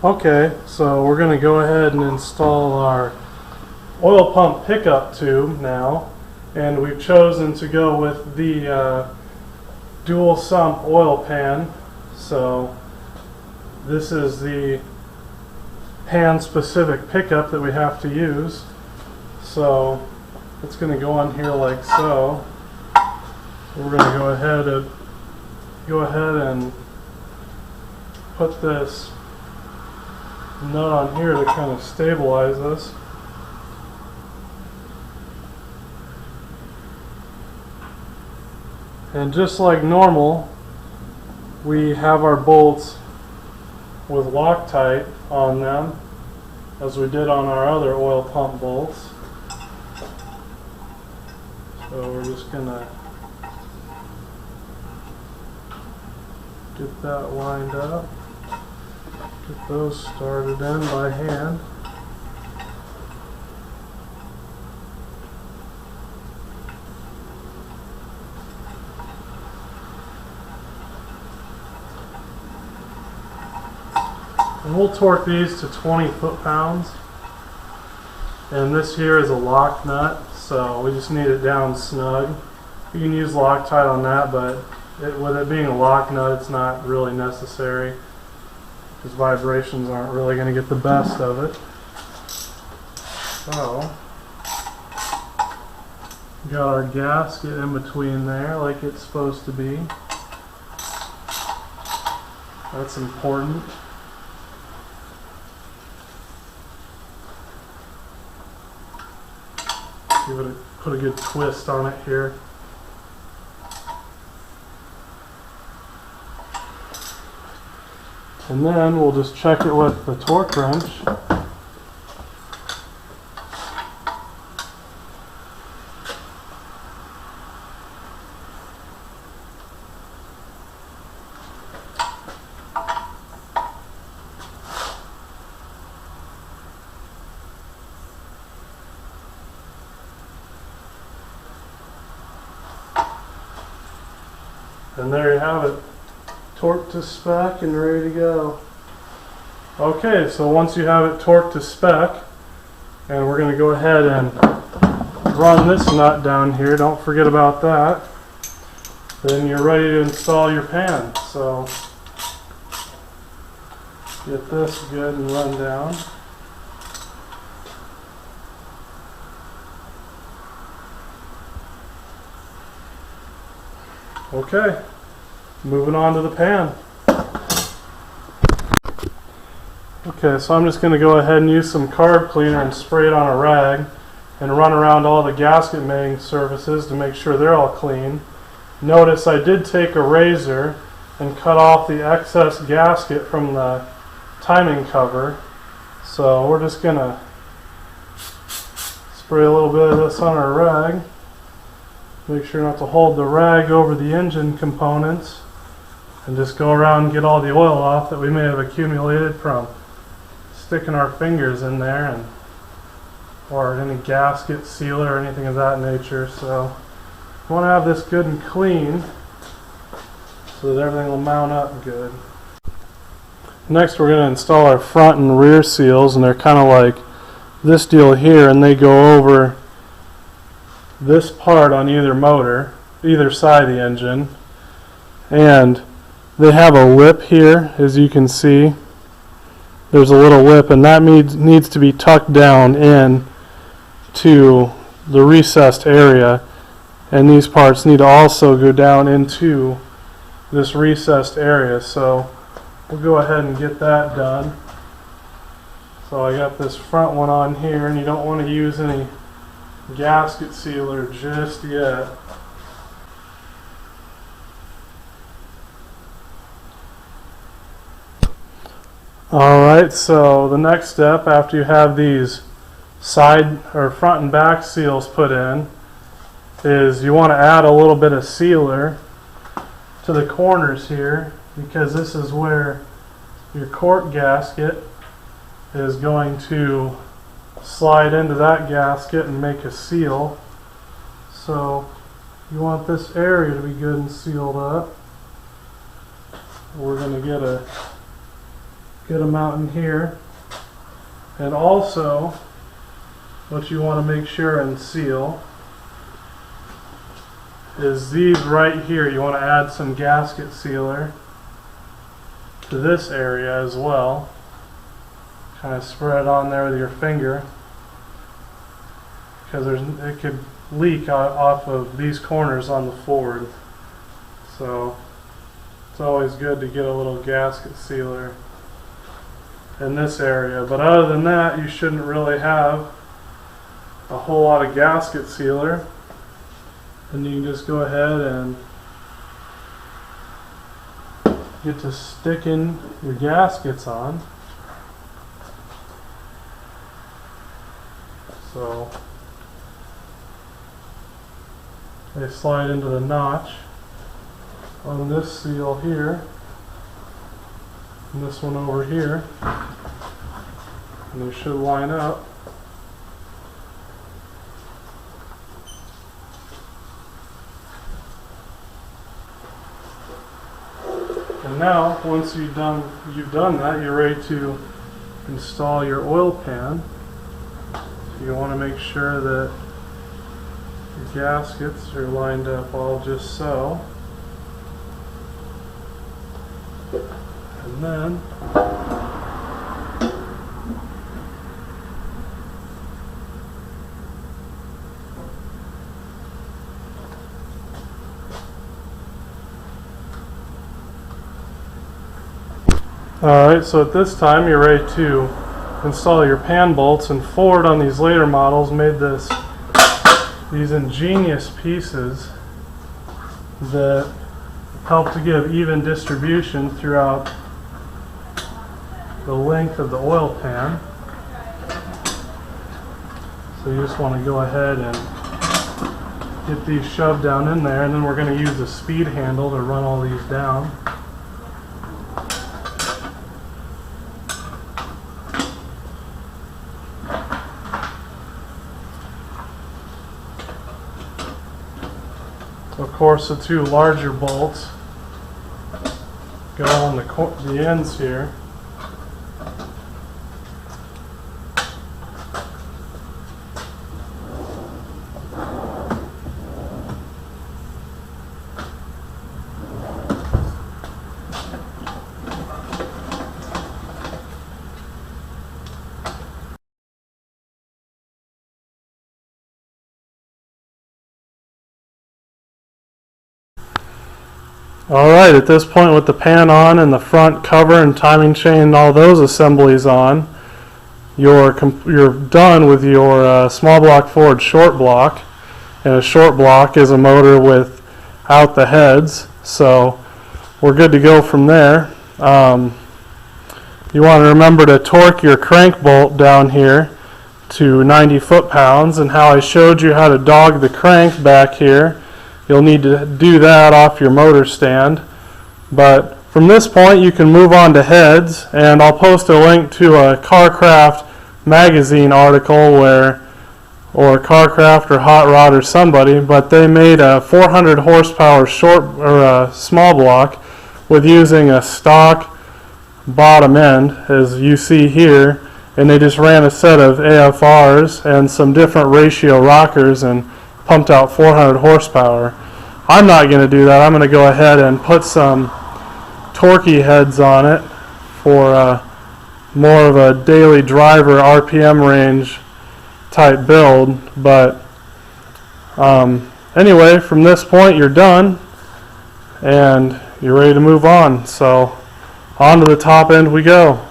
Okay, so we're going to go ahead and install our oil pump pickup tube now, and we've chosen to go with the dual sump oil pan. So this is the pan specific pickup that we have to use. So it's going to go on here like so. We're going to go ahead and put this nut on here to kind of stabilize this. And just like normal, we have our bolts with Loctite on them, as we did on our other oil pump bolts. So we're just going to get that lined up. Get those started in by hand. And we'll torque these to 20 foot-pounds. And this here is a lock nut, so we just need it down snug. You can use Loctite on that, but with it being a lock nut, it's not really necessary, because vibrations aren't really going to get the best of it. So, we got our gasket in between there like it's supposed to be. That's important. Put a good twist on it here. And then we'll just check it with the torque wrench. And there you have it. Torqued to spec and ready to go. Okay, so once you have it torqued to spec, and we're going to go ahead and run this nut down here, don't forget about that, then you're ready to install your pan. So get this good and run down. Okay, moving on to the pan. Okay, so I'm just going to go ahead and use some carb cleaner and spray it on a rag and run around all the gasket mating surfaces to make sure they're all clean. Notice I did take a razor and cut off the excess gasket from the timing cover. So we're just going to spray a little bit of this on our rag. Make sure not to hold the rag over the engine components, and just go around and get all the oil off that we may have accumulated from sticking our fingers in there, and or any gasket sealer or anything of that nature. So we want to have this good and clean so that everything will mount up good. Next we're going to install our front and rear seals, and they're kind of like this deal here, and they go over this part on either side of the engine, and they have a lip here, as you can see. There's a little lip, and that needs to be tucked down in to the recessed area, and these parts need to also go down into this recessed area. So we'll go ahead and get that done. So I got this front one on here, and you don't want to use any gasket sealer just yet. Alright, so the next step after you have these side or front and back seals put in is you want to add a little bit of sealer to the corners here, because this is where your cork gasket is going to slide into that gasket and make a seal. So you want this area to be good and sealed up. We're going to get a get them out in here. And also, what you want to make sure and seal is these right here. You want to add some gasket sealer to this area as well. Kind of spread it on there with your finger, because it could leak off of these corners on the Ford. So it's always good to get a little gasket sealer in this area. But other than that, you shouldn't really have a whole lot of gasket sealer, and you can just go ahead and get to sticking your gaskets on. So they slide into the notch on this seal here, and this one over here, and they should line up. And now, once you've done that, you're ready to install your oil pan. So you want to make sure that your gaskets are lined up all just so. And then alright, so at this time you're ready to install your pan bolts, and Ford on these later models made these ingenious pieces that help to give even distribution throughout the length of the oil pan. So you just want to go ahead and get these shoved down in there, and then we're going to use a speed handle to run all these down. Of course, the two larger bolts go on the ends here. Alright, at this point, with the pan on and the front cover and timing chain and all those assemblies on, you're done with your small block Ford short block. And a short block is a motor without the heads, so we're good to go from there. You want to remember to torque your crank bolt down here to 90 foot-pounds, and how I showed you how to dog the crank back here, you'll need to do that off your motor stand. But from this point you can move on to heads, and I'll post a link to a CarCraft magazine article or CarCraft or Hot Rod or somebody, but they made a 400 horsepower small block with using a stock bottom end, as you see here, and they just ran a set of AFRs and some different ratio rockers and pumped out 400 horsepower. I'm not going to do that. I'm going to go ahead and put some torquey heads on it for more of a daily driver RPM range type build. But anyway, from this point you're done and you're ready to move on. So on to the top end we go.